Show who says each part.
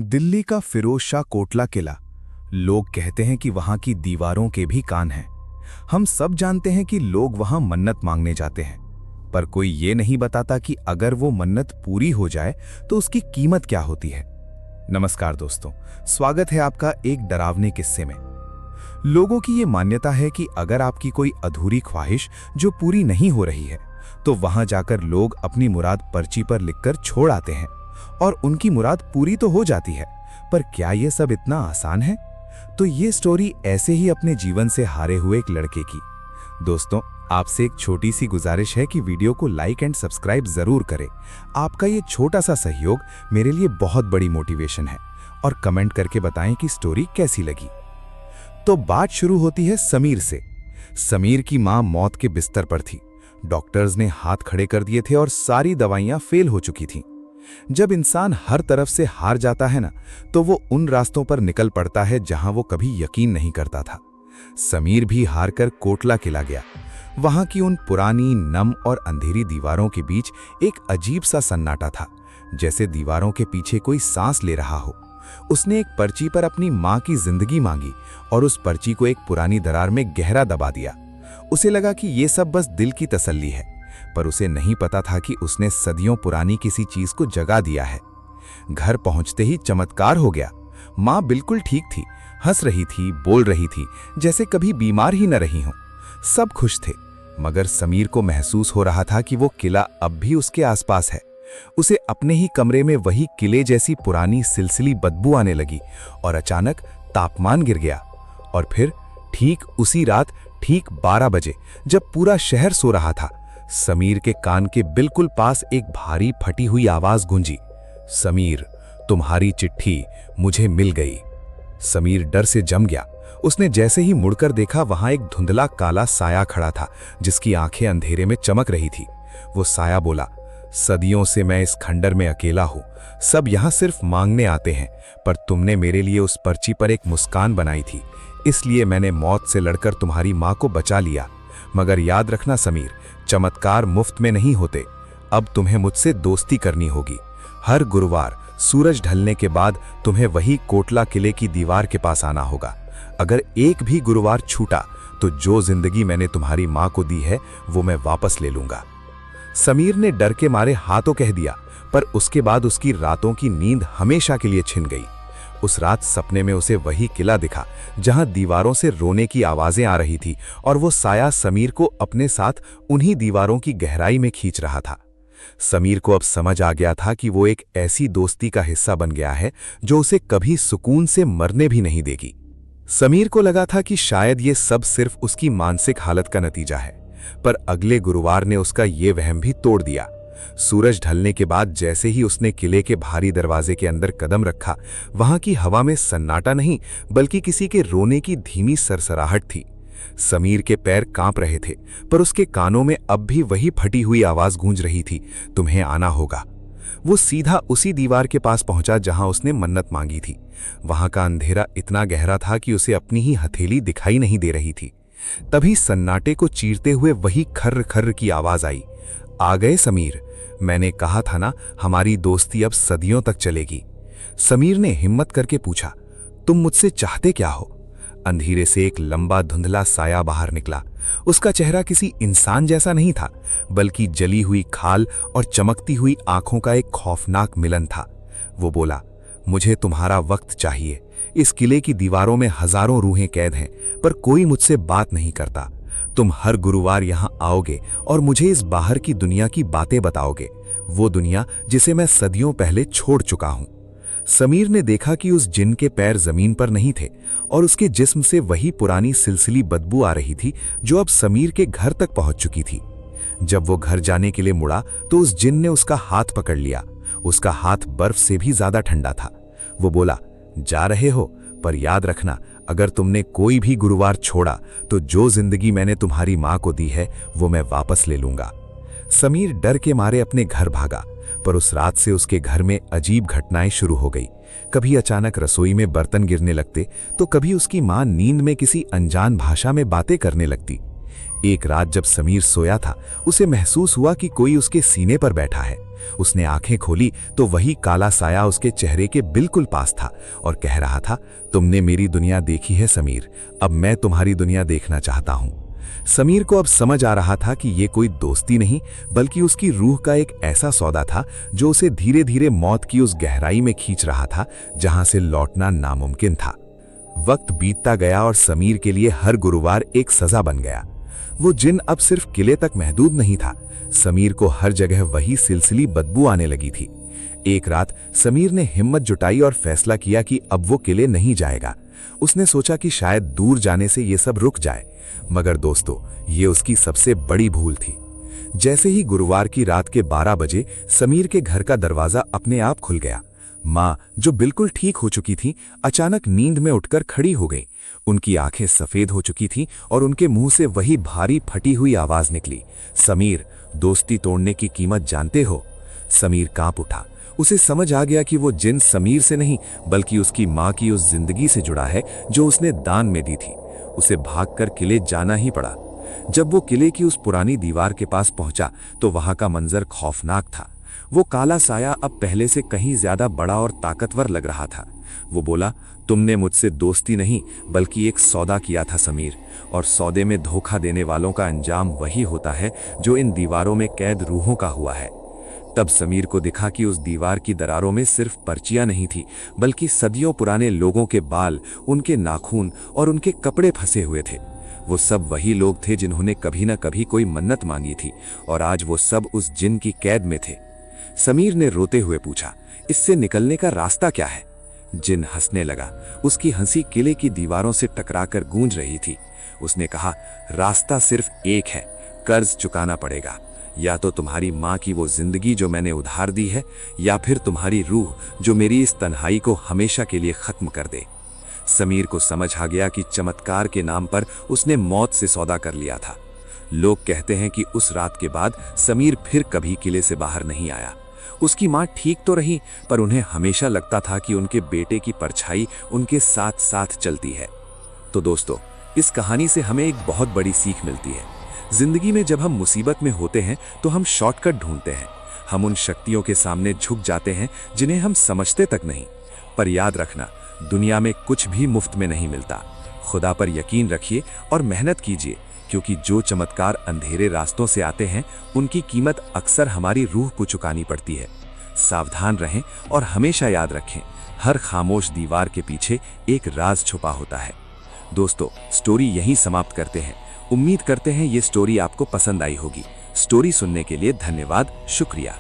Speaker 1: दिल्ली का फिरोज शाह कोटला किला। लोग कहते हैं कि वहां की दीवारों के भी कान हैं। हम सब जानते हैं कि लोग वहां मन्नत मांगने जाते हैं, पर कोई ये नहीं बताता कि अगर वो मन्नत पूरी हो जाए तो उसकी कीमत क्या होती है। नमस्कार दोस्तों, स्वागत है आपका एक डरावने किस्से में। लोगों की ये मान्यता है कि अगर आपकी कोई अधूरी ख्वाहिश जो पूरी नहीं हो रही है, तो वहां जाकर लोग अपनी मुराद पर्ची पर लिखकर छोड़ आते हैं और उनकी मुराद पूरी तो हो जाती है। पर क्या ये सब इतना आसान है? तो ये स्टोरी ऐसे ही अपने जीवन से हारे हुए एक लड़के की। दोस्तों, आपसे एक छोटी सी गुजारिश है कि वीडियो को लाइक एंड सब्सक्राइब जरूर करें। आपका ये छोटा सा सहयोग मेरे लिए बहुत बड़ी मोटिवेशन है। और कमेंट करके बताएं कि स्टोरी कैसी लगी। तो बात शुरू होती है समीर से। समीर की मां मौत के बिस्तर पर थी। डॉक्टर्स ने हाथ खड़े कर दिए थे और सारी दवाइयां फेल हो चुकी थीं। जब इंसान हर तरफ से हार जाता है ना, तो वो उन रास्तों पर निकल पड़ता है जहां वो कभी यकीन नहीं करता था। समीर भी हार कर कोटला किला गया। वहां की उन पुरानी, नम और अंधेरी दीवारों के बीच एक अजीब सा सन्नाटा था, जैसे दीवारों के पीछे कोई सांस ले रहा हो। उसने एक पर्ची पर अपनी मां की जिंदगी मांगी और उस पर्ची को एक पुरानी दरार में गहरा दबा दिया। उसे लगा कि ये सब बस दिल की तसल्ली है, पर उसे नहीं पता था कि उसने सदियों पुरानी किसी चीज को जगा दिया है। घर पहुंचते ही चमत्कार हो गया। मां बिल्कुल ठीक थी, हंस रही थी, बोल रही थी, जैसे कभी बीमार ही न रही हो। सब खुश थे, मगर समीर को महसूस हो रहा था कि वो किला अब भी उसके आसपास है। उसे अपने ही कमरे में वही किले जैसी पुरानी सिलसिली बदबू आने लगी और अचानक तापमान गिर गया। और फिर ठीक उसी रात, ठीक 12 बजे, जब पूरा शहर सो रहा था, समीर के कान के बिल्कुल पास एक भारी फटी हुई आवाज गूंजी। समीर, तुम्हारी चिट्ठी मुझे मिल गई। समीर डर से जम गया। उसने जैसे ही मुड़कर देखा, वहां एक धुंधला काला साया खड़ा था, जिसकी आंखें अंधेरे में चमक रही थी। वो साया बोला, सदियों से मैं इस खंडर में अकेला हूं। सब यहां सिर्फ मांगने आते हैं, पर तुमने मेरे लिए उस पर्ची पर एक मुस्कान बनाई थी, इसलिए मैंने मौत से लड़कर तुम्हारी मां को बचा लिया। मगर याद रखना समीर, चमत्कार मुफ्त में नहीं होते। अब तुम्हें मुझसे दोस्ती करनी होगी। हर गुरुवार सूरज ढलने के बाद तुम्हें वही कोटला किले की दीवार के पास आना होगा। अगर एक भी गुरुवार छूटा तो जो जिंदगी मैंने तुम्हारी मां को दी है वो मैं वापस ले लूंगा। समीर ने डर के मारे हाँ तो कह दिया, पर उसके बाद उसकी रातों की नींद हमेशा के लिए छिन गई। उस रात सपने में उसे वही किला दिखा जहां दीवारों से रोने की आवाजें आ रही थी और वो साया समीर को अपने साथ उन्हीं दीवारों की गहराई में खींच रहा था। समीर को अब समझ आ गया था कि वो एक ऐसी दोस्ती का हिस्सा बन गया है जो उसे कभी सुकून से मरने भी नहीं देगी। समीर को लगा था कि शायद ये सब सिर्फ उसकी मानसिक हालत का नतीजा है, पर अगले गुरुवार ने उसका ये वहम भी तोड़ दिया। सूरज ढलने के बाद जैसे ही उसने किले के भारी दरवाजे के अंदर कदम रखा, वहां की हवा में सन्नाटा नहीं, बल्कि किसी के रोने की धीमी सरसराहट थी। समीर के पैर कांप रहे थे, पर उसके कानों में अब भी वही फटी हुई आवाज गूंज रही थी, तुम्हें आना होगा। वो सीधा उसी दीवार के पास पहुंचा जहां उसने मन्नत मांगी थी। वहां का अंधेरा इतना गहरा था कि उसे अपनी ही हथेली दिखाई नहीं दे रही थी। तभी सन्नाटे को चीरते हुए वही खर्र खर्र की आवाज आई, आ गए समीर, मैंने कहा था ना, हमारी दोस्ती अब सदियों तक चलेगी। समीर ने हिम्मत करके पूछा, तुम मुझसे चाहते क्या हो? अंधेरे से एक लंबा धुंधला साया बाहर निकला। उसका चेहरा किसी इंसान जैसा नहीं था, बल्कि जली हुई खाल और चमकती हुई आंखों का एक खौफनाक मिलन था। वो बोला, मुझे तुम्हारा वक्त चाहिए। इस किले की दीवारों में हजारों रूहें कैद हैं, पर कोई मुझसे बात नहीं करता। तुम हर गुरुवार यहां आओगे और मुझे इस बाहर की दुनिया की बातें बताओगे, वो दुनिया जिसे मैं सदियों पहले छोड़ चुका हूं। समीर ने देखा कि उस जिन के पैर जमीन पर नहीं थे और उसके जिस्म से वही पुरानी सिलसिली बदबू आ रही थी जो अब समीर के घर तक पहुंच चुकी थी। जब वो घर जाने के लिए मुड़ा तो उस जिन ने उसका हाथ पकड़ लिया। उसका हाथ बर्फ से भी ज्यादा ठंडा था। वो बोला, जा रहे हो, पर याद रखना, अगर तुमने कोई भी गुरुवार छोड़ा तो जो जिंदगी मैंने तुम्हारी मां को दी है वो मैं वापस ले लूंगा। समीर डर के मारे अपने घर भागा, पर उस रात से उसके घर में अजीब घटनाएं शुरू हो गई। कभी अचानक रसोई में बर्तन गिरने लगते, तो कभी उसकी मां नींद में किसी अनजान भाषा में बातें करने लगती। एक रात जब समीर सोया था, उसे महसूस हुआ कि कोई उसके सीने पर बैठा है। उसने आंखें खोली तो वही काला साया उसके चेहरे के बिल्कुल पास था और कह रहा था, तुमने मेरी दुनिया देखी है समीर, अब मैं तुम्हारी दुनिया देखना चाहता हूं। समीर को अब समझ आ रहा था कि ये कोई दोस्ती नहीं बल्कि उसकी रूह का एक ऐसा सौदा था जो उसे धीरे धीरे मौत की उस गहराई में खींच रहा था जहां से लौटना नामुमकिन था। वक्त बीतता गया और समीर के लिए हर गुरुवार एक सजा बन गया। वो जिन अब सिर्फ किले तक महदूद नहीं था, समीर को हर जगह वही सिलसिली बदबू आने लगी थी। एक रात समीर ने हिम्मत जुटाई और फैसला किया कि अब वो किले नहीं जाएगा। उसने सोचा कि शायद दूर जाने से ये सब रुक जाए, मगर दोस्तों ये उसकी सबसे बड़ी भूल थी। जैसे ही गुरुवार की रात के 12 बजे समीर के घर का दरवाजा अपने आप खुल गया। माँ, जो बिल्कुल ठीक हो चुकी थी, अचानक नींद में उठकर खड़ी हो गई। उनकी आंखें सफेद हो चुकी थीं और उनके मुंह से वही भारी फटी हुई आवाज निकली, समीर, दोस्ती तोड़ने की कीमत जानते हो? समीर कांप उठा। उसे समझ आ गया कि वो जिन समीर से नहीं बल्कि उसकी माँ की उस जिंदगी से जुड़ा है जो उसने दान में दी थी। उसे भागकर किले जाना ही पड़ा। जब वो किले की उस पुरानी दीवार के पास पहुंचा तो वहां का मंजर खौफनाक था। वो काला साया अब पहले से कहीं ज्यादा बड़ा और ताकतवर लग रहा था। वो बोला, तुमने मुझसे दोस्ती नहीं बल्कि एक सौदा किया था समीर, और सौदे में धोखा देने वालों का अंजाम वही होता है जो इन दीवारों में कैद रूहों का हुआ है। तब समीर को दिखा कि उस दीवार की दरारों में सिर्फ पर्चियां नहीं थी बल्कि सदियों पुराने लोगों के बाल, उनके नाखून और उनके कपड़े फंसे हुए थे। वो सब वही लोग थे जिन्होंने कभी न कभी कोई मन्नत मांगी थी और आज वो सब उस जिन की कैद में थे। समीर ने रोते हुए पूछा, इससे निकलने का रास्ता क्या है? जिन हंसने लगा। उसकी हंसी किले की दीवारों से टकराकर गूंज रही थी। उसने कहा, रास्ता सिर्फ एक है, कर्ज चुकाना पड़ेगा। या तो तुम्हारी माँ की वो जिंदगी जो मैंने उधार दी है, या फिर तुम्हारी रूह जो मेरी इस तन्हाई को हमेशा के लिए खत्म कर दे। समीर को समझ आ गया कि चमत्कार के नाम पर उसने मौत से सौदा कर लिया था। लोग कहते हैं कि उस रात के बाद समीर फिर कभी किले से बाहर नहीं आया। उसकी माँ ठीक तो रही, पर उन्हें हमेशा लगता था कि उनके बेटे की परछाई उनके साथ साथ चलती है। तो दोस्तों, इस कहानी से हमें एक बहुत बड़ी सीख मिलती है। जिंदगी में जब हम मुसीबत में होते हैं तो हम शॉर्टकट ढूंढते हैं। हम उन शक्तियों के सामने झुक जाते हैं जिन्हें हम समझते तक नहीं। पर याद रखना, दुनिया में कुछ भी मुफ्त में नहीं मिलता। खुदा पर यकीन रखिए और मेहनत कीजिए, क्योंकि जो चमत्कार अंधेरे रास्तों से आते हैं उनकी कीमत अक्सर हमारी रूह को चुकानी पड़ती है। सावधान रहें और हमेशा याद रखें, हर खामोश दीवार के पीछे एक राज छुपा होता है। दोस्तों, स्टोरी यहीं समाप्त करते हैं। उम्मीद करते हैं ये स्टोरी आपको पसंद आई होगी। स्टोरी सुनने के लिए धन्यवाद, शुक्रिया।